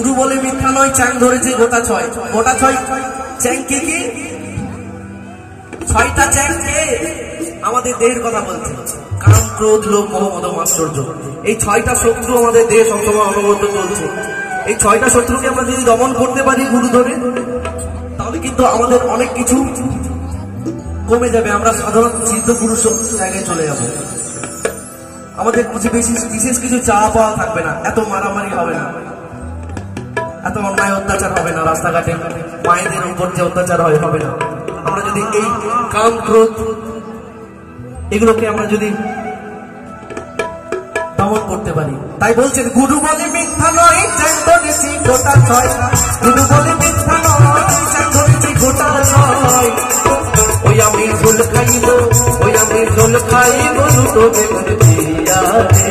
গুরু বলে মিথ্যা নয়, চ্যাং ধরেছে গোটা ছয়। গোটা ছয় চ্যাং কি কি? ছয়টা চ্যাং কে? আমাদের দেহের কথা বলছে। কাম, ক্রোধ, লোভ, মোহ, মদ, মাৎসর্য। এই ছয়টা শত্রু আমাদের দেহে সবসময় অনবরত চলছে। এই ছয়টা শত্রুকে আমরা যদি দমন করতে পারি গুরু ধরে, তাহলে কিন্তু আমাদের অনেক কিছু কমে যাবে। আমরা সাধারণ সিদ্ধ পুরুষ জায়গায় চলে যাব। আমাদের বিশেষ কিছু চাওয়া পাওয়া থাকবে না, এত মারামারি হবে না, এত অন্যায় অত্যাচার হবে না, রাস্তাঘাটে মায়েদের উপর যে অত্যাচার হবে না। আমরা যদি এই কাম, ক্রোধ এগুলোকে আমরা যদি দমন করতে পারি, তাই বলছেন গুরু বলে মিথ্যা নয়, চ্যাং ধরেছি গোটা ছয়। গুরু বলে মিথ্যা নয়, চ্যাং ধরেছি গোটা ছয়। ওই আমি ঝোল খাইব, ওই আমি ঝোল খাইব, দুটো বেগুন দিয়া দে।